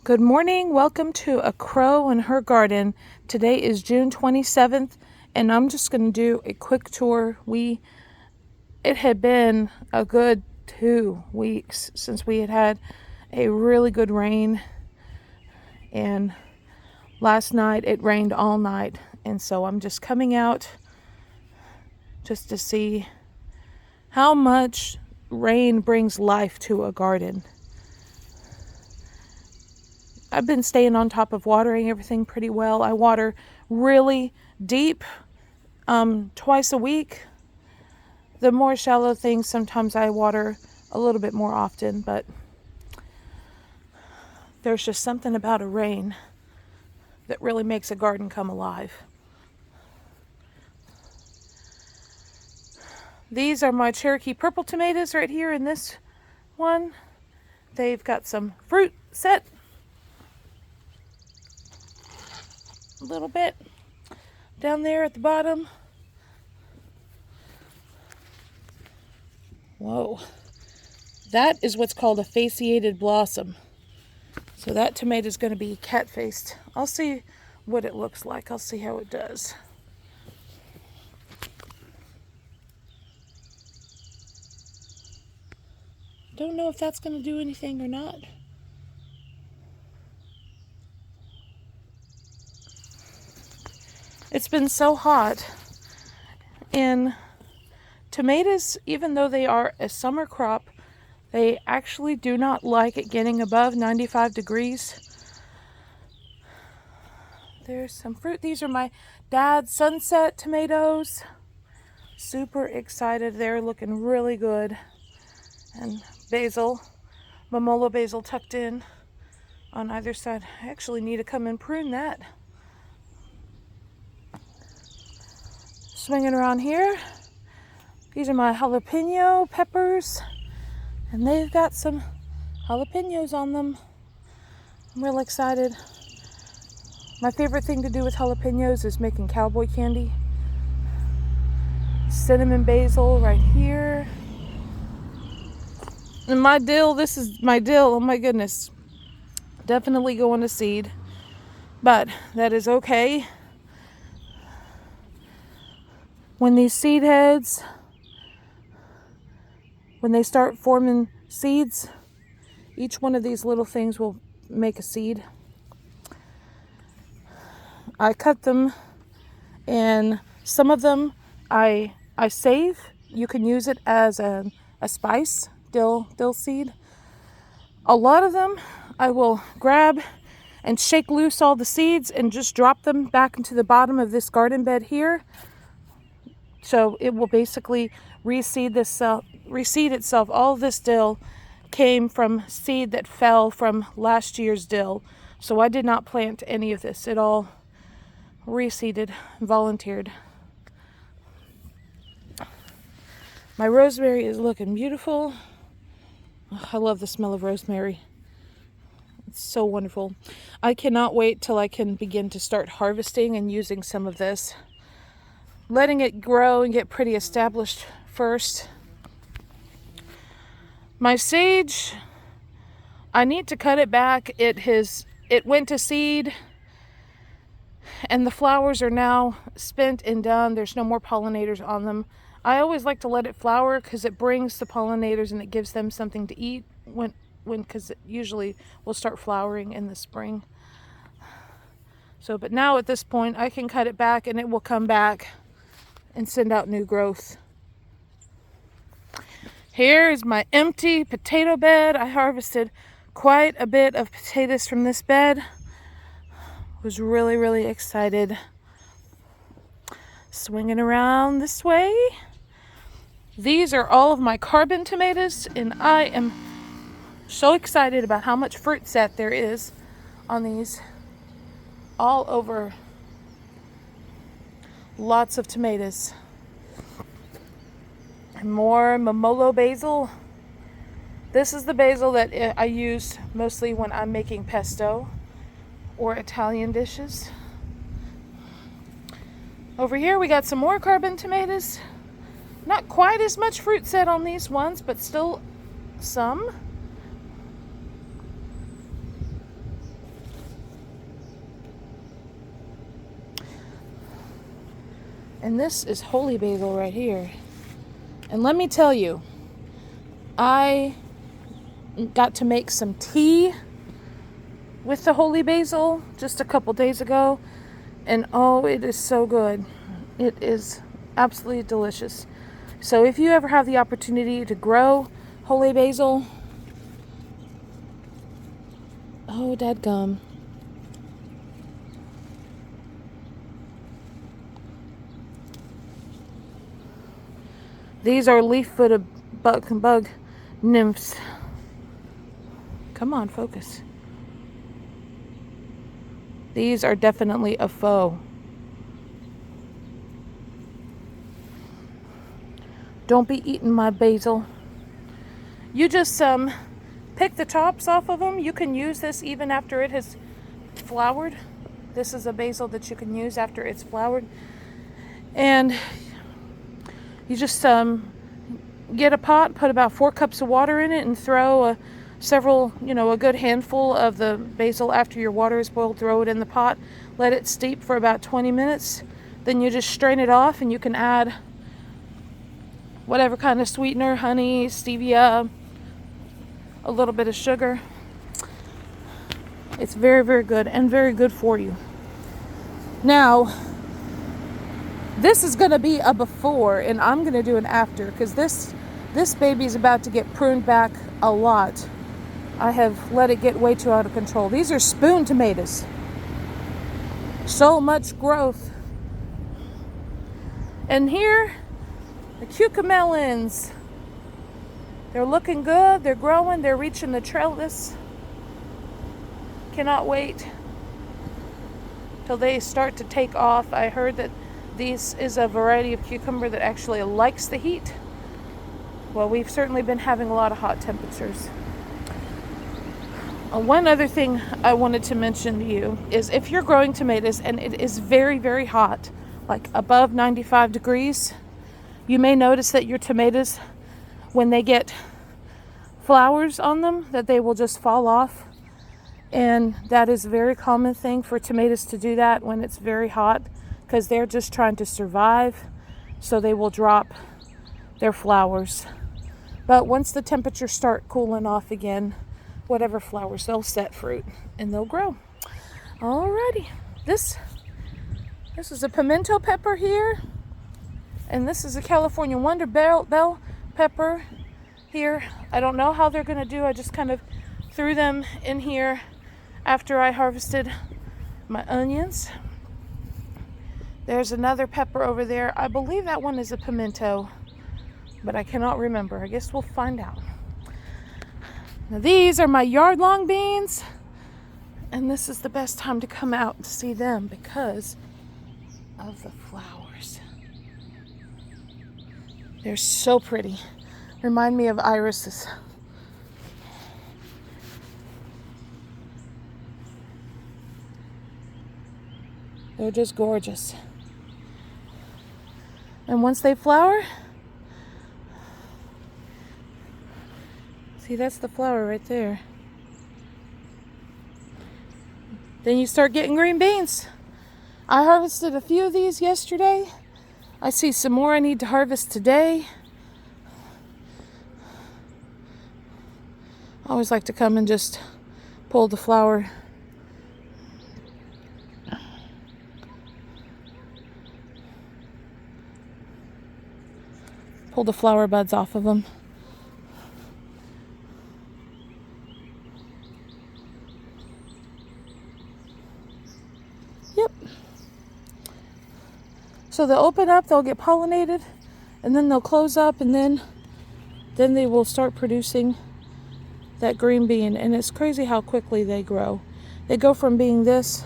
Good morning. Welcome to A Crow in Her Garden. Today is June 27th, and I'm just going to do a quick tour. It had been a good 2 weeks since we had a really good rain, and last night it rained all night, and so I'm just coming out just to see how much rain brings life to a garden. I've been staying on top of watering everything pretty well. I water really deep, twice a week. The more shallow things, sometimes I water a little bit more often, but there's just something about a rain that really makes a garden come alive. These are my Cherokee purple tomatoes right here in this one. They've got some fruit set. A little bit down there at the bottom. Whoa, that is what's called a fasciated blossom. So that tomato is going to be cat-faced. I'll see what it looks like. I'll see how it does. Don't know if that's going to do anything or not. It's been so hot, and tomatoes, even though they are a summer crop, they actually do not like it getting above 95 degrees. There's some fruit. These are my dad's sunset tomatoes. Super excited. They're looking really good. And basil, Momolo basil tucked in on either side. I actually need to come and prune that. Swinging around here, these are my jalapeno peppers, and they've got some jalapenos on them. I'm real excited. My favorite thing to do with jalapenos is making cowboy candy. Cinnamon basil right here. And my dill, this is my dill, oh my goodness. Definitely going to seed, but that is okay. When these seed heads, when they start forming seeds, each one of these little things will make a seed. I cut them, and some of them I save. You can use it as a spice, dill seed. A lot of them I will grab and shake loose all the seeds and just drop them back into the bottom of this garden bed here. So it will basically reseed itself. All of this dill came from seed that fell from last year's dill. So I did not plant any of this. It all reseeded, volunteered. My rosemary is looking beautiful. I love the smell of rosemary. It's so wonderful. I cannot wait till I can begin to start harvesting and using some of this. Letting it grow and get pretty established first. My sage, I need to cut it back. It went to seed, and the flowers are now spent and done. There's no more pollinators on them. I always like to let it flower because it brings the pollinators and it gives them something to eat because it usually will start flowering in the spring. So, but now at this point, I can cut it back and it will come back and send out new growth. Here is my empty potato bed. I harvested quite a bit of potatoes from this bed. Was really, really excited. Swinging around this way. These are all of my carbon tomatoes, and I am so excited about how much fruit set there is on these. All over. Lots of tomatoes. More Momolo basil. This is the basil that I use mostly when I'm making pesto or Italian dishes. Over here we got some more carbon tomatoes. Not quite as much fruit set on these ones, but still some. And this is holy basil right here. And let me tell you, I got to make some tea with the holy basil just a couple days ago. And oh, it is so good. It is absolutely delicious. So if you ever have the opportunity to grow holy basil, oh, dadgum. These are leaf-footed bug nymphs. Come on, focus. These are definitely a foe. Don't be eating my basil. You just pick the tops off of them. You can use this even after it has flowered. This is a basil that you can use after it's flowered. And you just get a pot, put about 4 cups of water in it, and throw a good handful of the basil after your water is boiled. Throw it in the pot, let it steep for about 20 minutes. Then you just strain it off, and you can add whatever kind of sweetener, honey, stevia, a little bit of sugar. It's very, very good and very good for you. Now, this is going to be a before, and I'm going to do an after, because this baby is about to get pruned back a lot. I have let it get way too out of control. These are spoon tomatoes. So much growth. And here, the cucamelons. They're looking good. They're growing. They're reaching the trellis. Cannot wait till they start to take off. I heard that this is a variety of cucumber that actually likes the heat. Well, we've certainly been having a lot of hot temperatures. One other thing I wanted to mention to you is if you're growing tomatoes and it is very, very hot, like above 95 degrees, you may notice that your tomatoes, when they get flowers on them, that they will just fall off. And that is a very common thing for tomatoes to do that when it's very hot, because they're just trying to survive, so they will drop their flowers. But once the temperatures start cooling off again, whatever flowers, they'll set fruit and they'll grow. Alrighty, this is a pimento pepper here, and this is a California Wonder Bell pepper here. I don't know how they're going to do. I just kind of threw them in here after I harvested my onions. There's another pepper over there. I believe that one is a pimento, but I cannot remember. I guess we'll find out. Now these are my yard-long beans, and this is the best time to come out and see them because of the flowers. They're so pretty. Remind me of irises. They're just gorgeous. And once they flower, see, that's the flower right there. Then you start getting green beans. I harvested a few of these yesterday. I see some more I need to harvest today. I always like to come and just pull the flower. Pull the flower buds off of them. Yep. So they'll open up, they'll get pollinated, and then they'll close up, and then they will start producing that green bean. And it's crazy how quickly they grow. They go from being this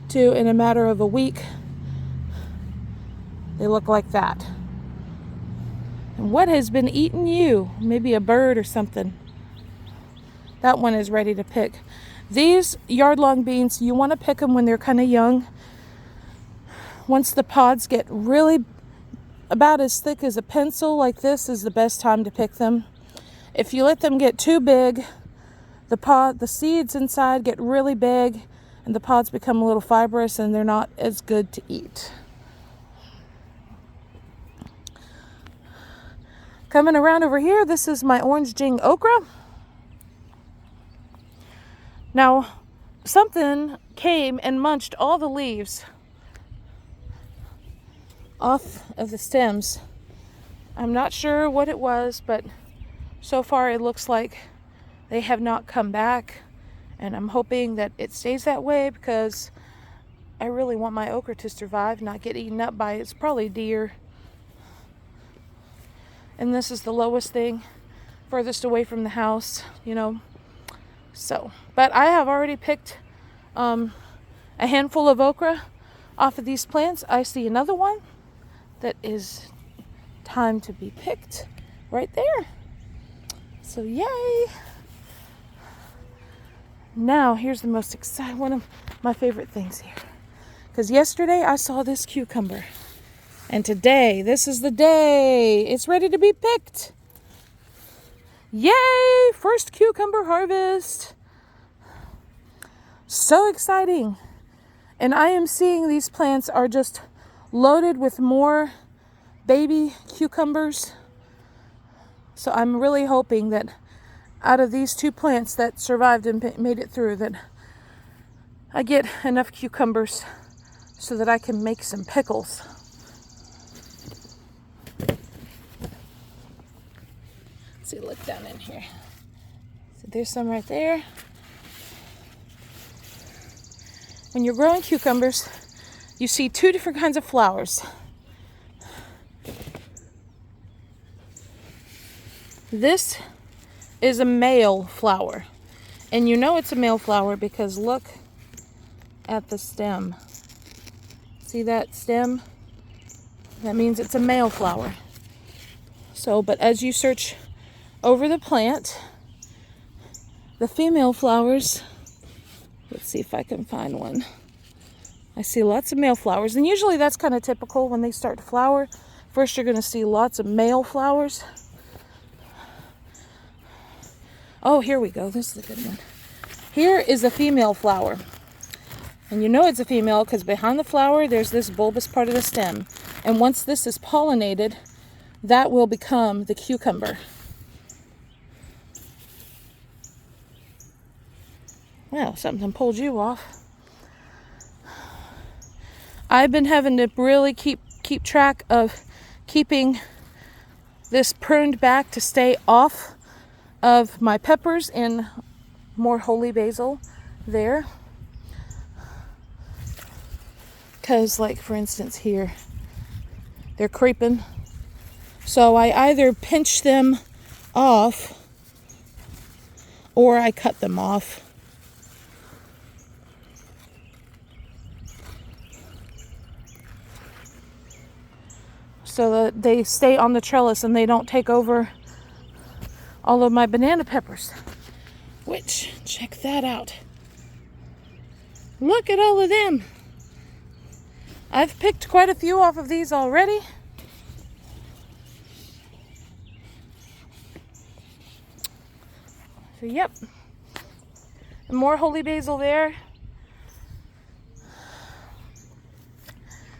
to, in a matter of a week, they look like that. And what has been eating you? Maybe a bird or something. That one is ready to pick. These yard-long beans, you want to pick them when they're kind of young. Once the pods get really about as thick as a pencil like this is the best time to pick them. If you let them get too big, the seeds inside get really big and the pods become a little fibrous and they're not as good to eat. Coming around over here, this is my orange Jing okra. Now, something came and munched all the leaves off of the stems. I'm not sure what it was, but so far it looks like they have not come back. And I'm hoping that it stays that way because I really want my okra to survive, not get eaten up by it's probably deer. And this is the lowest thing, furthest away from the house, you know. So, but I have already picked a handful of okra off of these plants. I see another one that is time to be picked right there. So yay! Now here's the most exciting, one of my favorite things here. Because yesterday I saw this cucumber. And today, this is the day. It's ready to be picked. Yay! First cucumber harvest. So exciting. And I am seeing these plants are just loaded with more baby cucumbers. So I'm really hoping that out of these 2 plants that survived and made it through, that I get enough cucumbers so that I can make some pickles. Let's see, look down in here. So there's some right there. When you're growing cucumbers, you see 2 different kinds of flowers. This is a male flower. And you know it's a male flower because look at the stem. See that stem? That means it's a male flower. So, but as you search over the plant, the female flowers, let's see if I can find one. I see lots of male flowers, and usually that's kind of typical when they start to flower. First you're going to see lots of male flowers. Oh, here we go. This is a good one. Here is a female flower. And you know it's a female because behind the flower there's this bulbous part of the stem. And once this is pollinated, that will become the cucumber. Well, something pulled you off. I've been having to really keep track of keeping this pruned back to stay off of my peppers and more holy basil there. Because, like, for instance, here, they're creeping. So I either pinch them off or I cut them off. So that they stay on the trellis and they don't take over all of my banana peppers. Which, check that out. Look at all of them. I've picked quite a few off of these already. So, yep. And more holy basil there.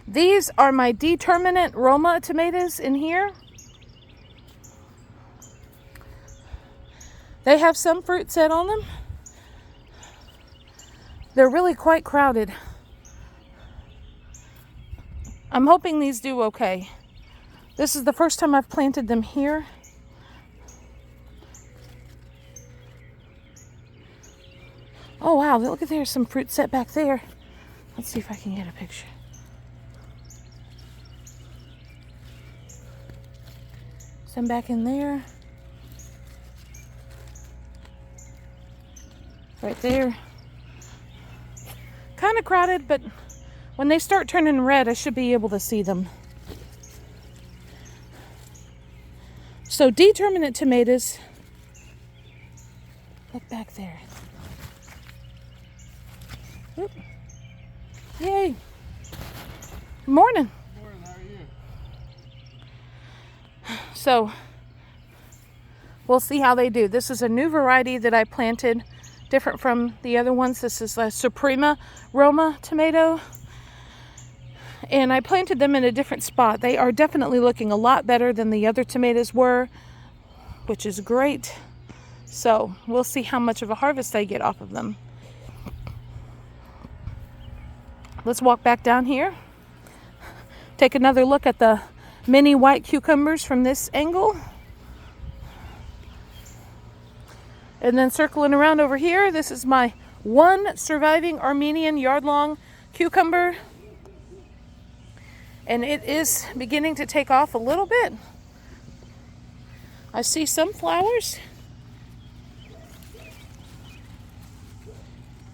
These are my determinate Roma tomatoes in here. They have some fruit set on them. They're really quite crowded. I'm hoping these do okay. This is the first time I've planted them here. Oh wow, look at there's some fruit set back there. Let's see if I can get a picture. Some back in there. Right there. Kind of crowded, but when they start turning red, I should be able to see them. So determinate tomatoes. Look back there. Oop. Yay. Good morning. Good morning, how are you? So we'll see how they do. This is a new variety that I planted, different from the other ones. This is a Suprema Roma tomato. and I planted them in a different spot. They are definitely looking a lot better than the other tomatoes were, which is great. So we'll see how much of a harvest I get off of them. Let's walk back down here. Take another look at the mini white cucumbers from this angle. And then circling around over here, this is my one surviving Armenian yard-long cucumber. And it is beginning to take off a little bit. I see some flowers.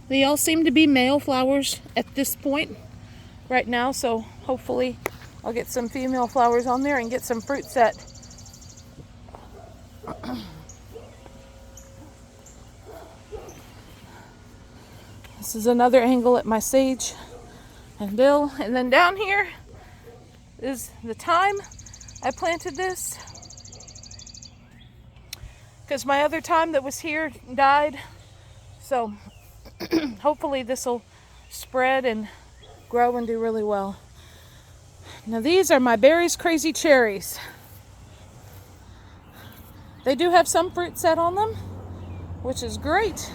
They all seem to be male flowers at this point right now, so hopefully I'll get some female flowers on there and get some fruit set. This is another angle at my sage and dill. And then down here is the thyme. I planted this because my other thyme that was here died. So hopefully this will spread and grow and do really well. Now these are my Berries Crazy Cherries. They do have some fruit set on them, which is great.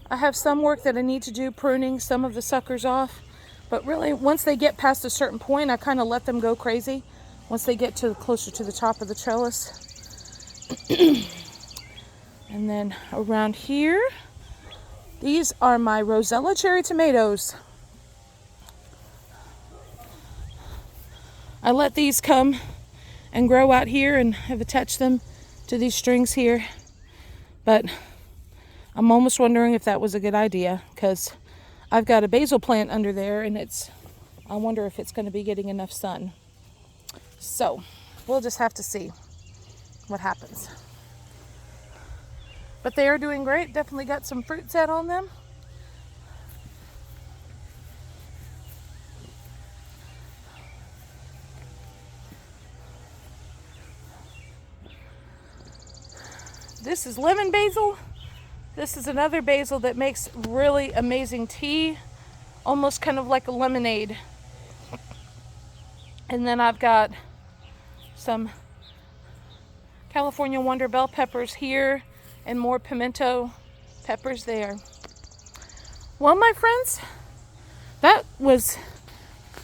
I have some work that I need to do pruning some of the suckers off, but really once they get past a certain point, I kind of let them go crazy once they get to closer to the top of the trellis. And then around here, these are my Rosella cherry tomatoes. I let these come and grow out here and have attached them to these strings here, but I'm almost wondering if that was a good idea, because I've got a basil plant under there and I wonder if it's going to be getting enough sun. So we'll just have to see what happens. But they are doing great. Definitely got some fruit set on them. This is lemon basil. This is another basil that makes really amazing tea, almost kind of like a lemonade. And then I've got some California Wonder bell peppers here and more pimento peppers there. Well, my friends, that was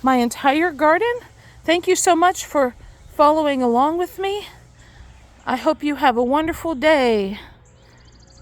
my entire garden. Thank you so much for following along with me. I hope you have a wonderful day.